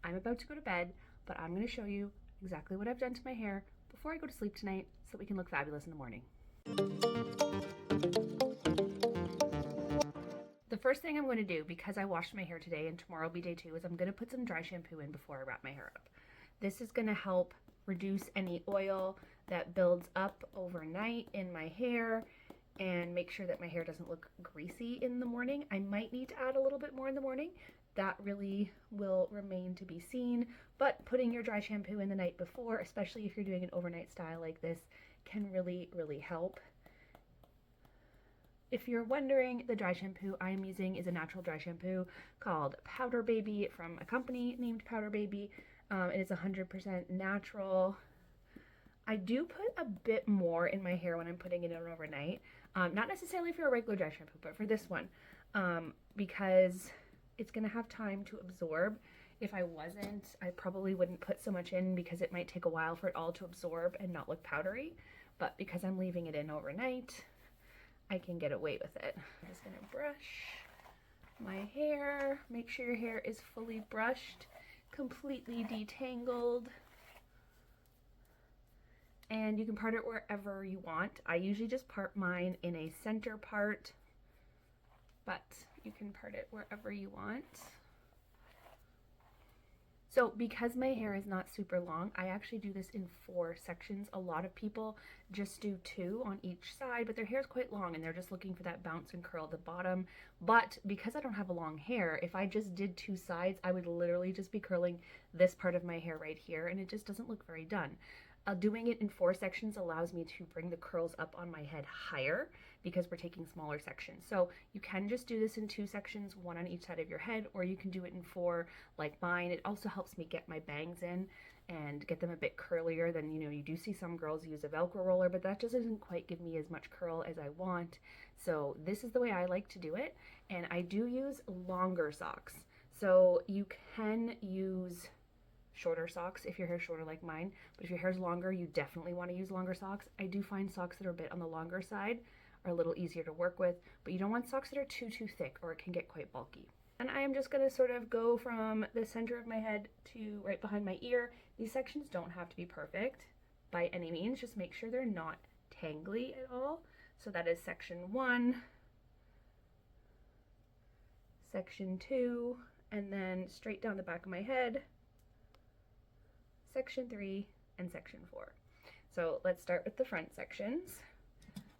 I'm about to go to bed, but I'm going to show you exactly what I've done to my hair before I go to sleep tonight so we can look fabulous in the morning. The first thing I'm going to do, because I washed my hair today and tomorrow will be day 2, is I'm going to put some dry shampoo in before I wrap my hair up. This is going to help reduce any oil that builds up overnight in my hair and make sure that my hair doesn't look greasy in the morning. I might need to add a little bit more in the morning. That really will remain to be seen, but putting your dry shampoo in the night before, especially if you're doing an overnight style like this, can really, really help. If you're wondering, the dry shampoo I'm using is a natural dry shampoo called Powder Baby from a company named Powder Baby. It is 100% natural. I do put a bit more in my hair when I'm putting it in overnight. Not necessarily for a regular dry shampoo, but for this one, because it's gonna have time to absorb. If I wasn't, I probably wouldn't put so much in because it might take a while for it all to absorb and not look powdery. But because I'm leaving it in overnight, I can get away with it. I'm just gonna brush my hair. Make sure your hair is fully brushed, completely detangled. And you can part it wherever you want. I usually just part mine in a center part, but you can part it wherever you want. So because my hair is not super long, I actually do this in 4 sections. A lot of people just do 2 on each side, but their hair is quite long and they're just looking for that bounce and curl at the bottom. But because I don't have a long hair, if I just did 2 sides, I would literally just be curling this part of my hair right here, and it just doesn't look very done. Doing it in 4 sections allows me to bring the curls up on my head higher because we're taking smaller sections. So you can just do this in 2 sections, 1 on each side of your head, or you can do it in 4 like mine. It also helps me get my bangs in and get them a bit curlier than, you do see some girls use a Velcro roller, but that just doesn't quite give me as much curl as I want. So this is the way I like to do it. And I do use longer socks. So you can use shorter socks if your hair's shorter like mine, but if your hair's longer, you definitely want to use longer socks. I do find socks that are a bit on the longer side are a little easier to work with, but you don't want socks that are too thick or it can get quite bulky. And I am just going to sort of go from the center of my head to right behind my ear. These sections don't have to be perfect by any means, just make sure they're not tangly at all. So that is section 1, section 2, and then straight down the back of my head, section 3, and section 4. So let's start with the front sections.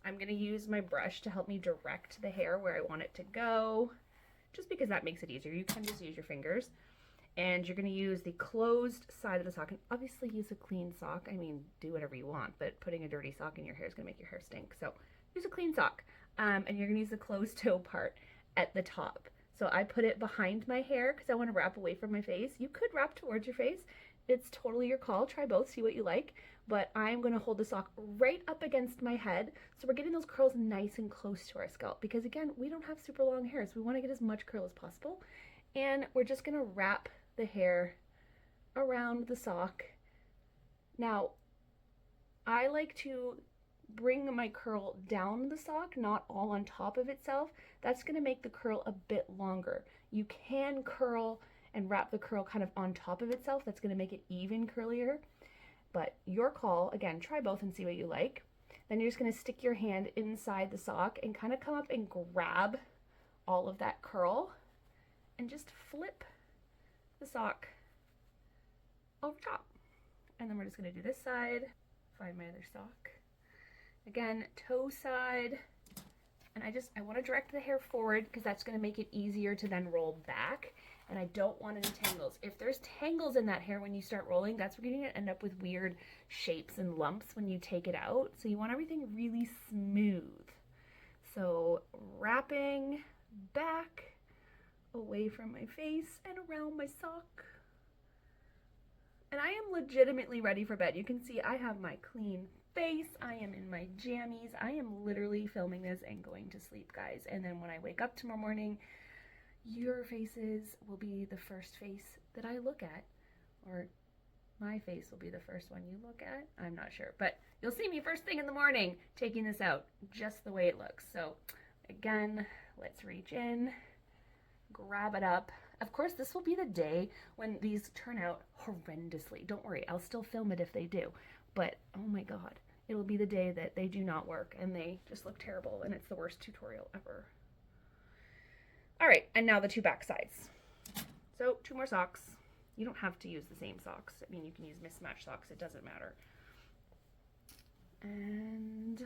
I'm going to use my brush to help me direct the hair where I want it to go, just because that makes it easier. You can just use your fingers. And you're going to use the closed side of the sock, and obviously use a clean sock. I mean, do whatever you want, but putting a dirty sock in your hair is going to make your hair stink. So use a clean sock. And you're going to use the closed toe part at the top. So I put it behind my hair because I want to wrap away from my face. You could wrap towards your face. It's totally your call. Try both, see what you like. But I'm going to hold the sock right up against my head. So we're getting those curls nice and close to our scalp. Because again, we don't have super long hair, so we want to get as much curl as possible. And we're just going to wrap the hair around the sock. Now, I like to bring my curl down the sock, not all on top of itself. That's going to make the curl a bit longer. You can curl and wrap the curl kind of on top of itself. That's going to make it even curlier, but your call. Again, try both and see what you like. Then you're just going to stick your hand inside the sock and kind of come up and grab all of that curl and just flip the sock over top. And then we're just going to do this side, find my other sock. Again, toe side. And I want to direct the hair forward because that's going to make it easier to then roll back. And I don't want any tangles. If there's tangles in that hair when you start rolling, that's where you're going to end up with weird shapes and lumps when you take it out. So you want everything really smooth. So wrapping back away from my face and around my sock. And I am legitimately ready for bed. You can see I have my clean face. I am in my jammies. I am literally filming this and going to sleep, guys. And then when I wake up tomorrow morning, your faces will be the first face that I look at, or my face will be the first one you look at. I'm not sure, but you'll see me first thing in the morning taking this out just the way it looks. So again, let's reach in, grab it up, Of course, this will be the day when these turn out horrendously. Don't worry, I'll still film it if they do. But oh my god, it'll be the day that they do not work and they just look terrible and it's the worst tutorial ever. All right, and now the two back sides. So 2 more socks. You don't have to use the same socks. I mean, you can use mismatched socks, it doesn't matter. And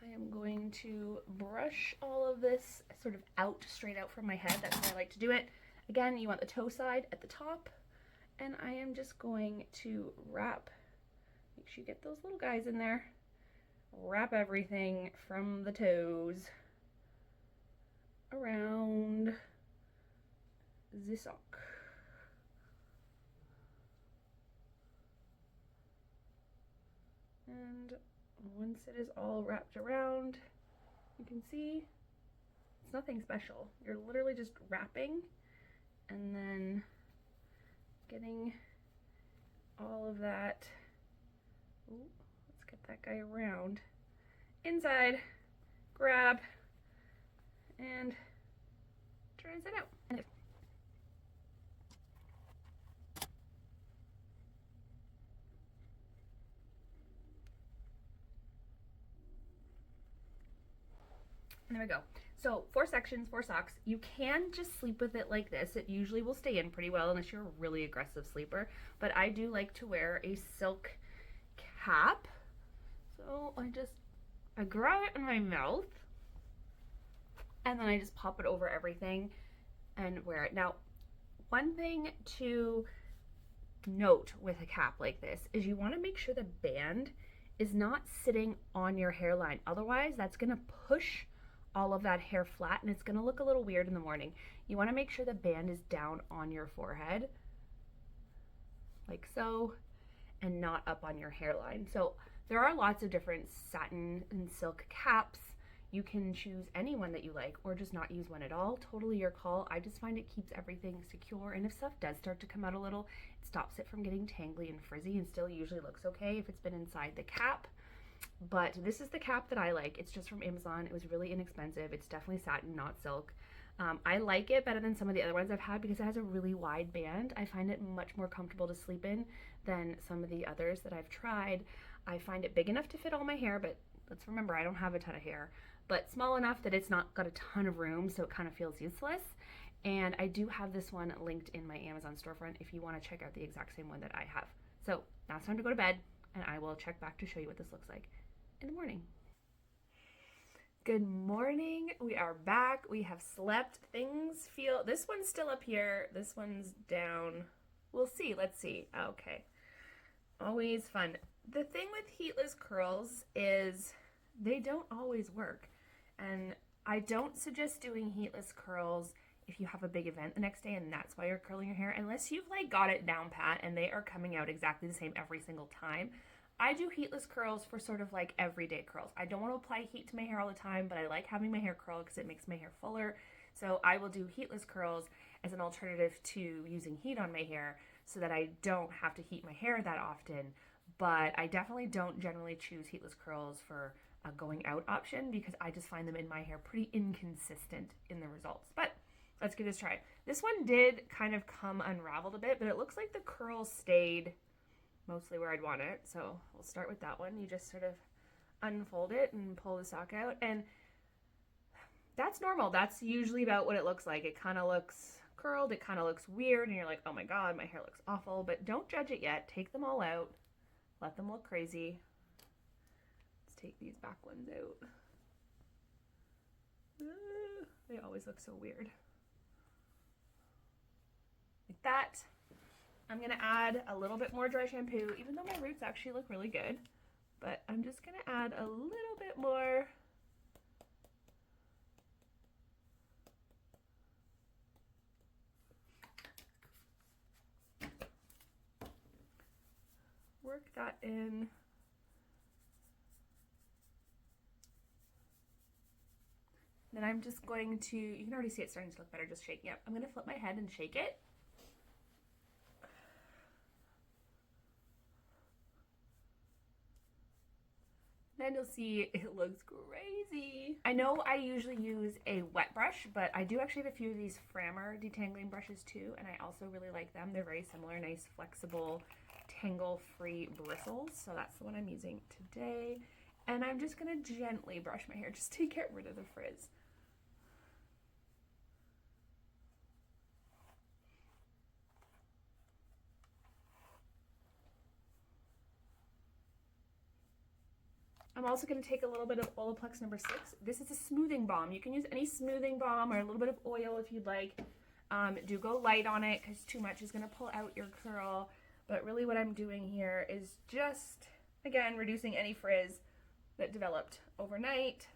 I am going to brush all of this sort of out, straight out from my head. That's how I like to do it. Again, you want the toe side at the top. And I am just going to wrap, make sure you get those little guys in there. Wrap everything from the toes around the sock. And once it is all wrapped around, you can see it's nothing special. You're literally just wrapping and then getting all of that. Ooh, let's get that guy around. Inside, grab, and turn inside out. There we go. So 4 sections, 4 socks. You can just sleep with it like this. It usually will stay in pretty well unless you're a really aggressive sleeper. But I do like to wear a silk cap. So I grab it in my mouth and then I just pop it over everything and wear it. Now, one thing to note with a cap like this is you want to make sure the band is not sitting on your hairline. Otherwise, that's going to push all of that hair flat and it's going to look a little weird in the morning. You want to make sure the band is down on your forehead like so and not up on your hairline. So there are lots of different satin and silk caps. You can choose any one that you like or just not use one at all. Totally your call. I just find it keeps everything secure, and if stuff does start to come out a little, it stops it from getting tangly and frizzy and still usually looks okay if it's been inside the cap. But this is the cap that I like. It's just from Amazon. It was really inexpensive. It's definitely satin, not silk. I like it better than some of the other ones I've had because it has a really wide band. I find it much more comfortable to sleep in than some of the others that I've tried. I find it big enough to fit all my hair, but let's remember I don't have a ton of hair, but small enough that it's not got a ton of room, so it kind of feels useless. And I do have this one linked in my Amazon storefront if you want to check out the exact same one that I have. So now it's time to go to bed, and I will check back to show you what this looks like in the morning. Good morning. We are back. We have slept. Things feel, this one's still up here. This one's down. We'll see. Let's see. Okay. Always fun. The thing with heatless curls is they don't always work. And I don't suggest doing heatless curls if you have a big event the next day and that's why you're curling your hair, unless you've like got it down pat and they are coming out exactly the same every single time. I do heatless curls for sort of like everyday curls. I don't want to apply heat to my hair all the time, but I like having my hair curl because it makes my hair fuller. So I will do heatless curls as an alternative to using heat on my hair so that I don't have to heat my hair that often. But I definitely don't generally choose heatless curls for a going out option because I just find them in my hair pretty inconsistent in the results. But let's give this a try. This one did kind of come unraveled a bit, but it looks like the curl stayed mostly where I'd want it. So we'll start with that one. You just sort of unfold it and pull the sock out, and that's normal. That's usually about what it looks like. It kind of looks curled, it kind of looks weird, and you're like, oh my god, my hair looks awful. But don't judge it yet. Take them all out. Let them look crazy. Let's take these back ones out. They always look so weird. Like that. I'm going to add a little bit more dry shampoo, even though my roots actually look really good. But I'm just going to add a little bit more. Work that in. Then I'm just going to, you can already see it starting to look better just shaking it. I'm going to flip my head and shake it. and you'll see it looks crazy. I know I usually use a wet brush, but I do actually have a few of these Framer detangling brushes too, and I also really like them. They're very similar, nice, flexible, tangle-free bristles. So that's the one I'm using today. And I'm just gonna gently brush my hair just to get rid of the frizz. I'm also going to take a little bit of Olaplex number 6. This is a smoothing balm. You can use any smoothing balm or a little bit of oil if you'd like. Do go light on it because too much is going to pull out your curl. But really what I'm doing here is just, again, reducing any frizz that developed overnight.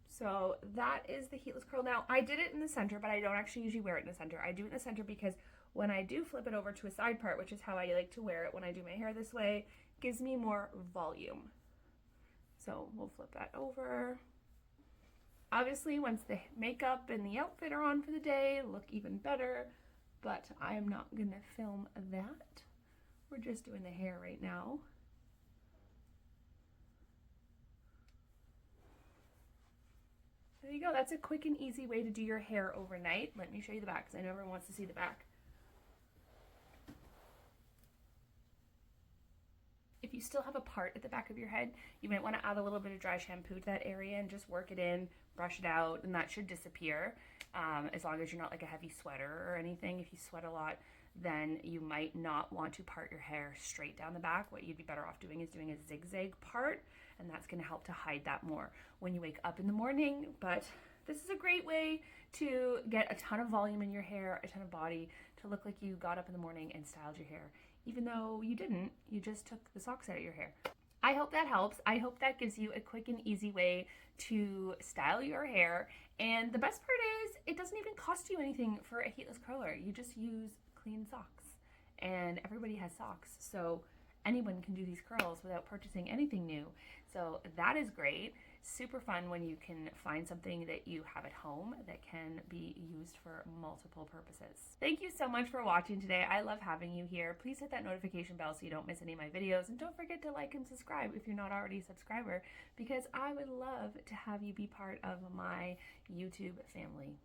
So that is the Heatless curl. Now, I did it in the center, but I don't actually usually wear it in the center. I do it in the center because when I do flip it over to a side part, which is how I like to wear it when I do my hair this way, it gives me more volume. So we'll flip that over. Obviously, once the makeup and the outfit are on for the day, look even better, but I am not gonna film that. We're just doing the hair right now. There you go. That's a quick and easy way to do your hair overnight. Let me show you the back because I know everyone wants to see the back. If you still have a part at the back of your head, you might want to add a little bit of dry shampoo to that area and just work it in, brush it out, and that should disappear. As long as you're not like a heavy sweater or anything. If you sweat a lot, then you might not want to part your hair straight down the back. What you'd be better off doing is doing a zigzag part, and that's going to help to hide that more when you wake up in the morning. But this is a great way to get a ton of volume in your hair, a ton of body, to look like you got up in the morning and styled your hair. Even though you didn't, you just took the socks out of your hair. I hope that helps. I hope that gives you a quick and easy way to style your hair. And the best part is it doesn't even cost you anything for a heatless curler. You just use clean socks, and everybody has socks. So anyone can do these curls without purchasing anything new. So that is great. Super fun when you can find something that you have at home that can be used for multiple purposes. Thank you so much for watching today. I love having you here. Please hit that notification bell so you don't miss any of my videos. And don't forget to like and subscribe if you're not already a subscriber, because I would love to have you be part of my YouTube family.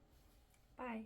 Bye.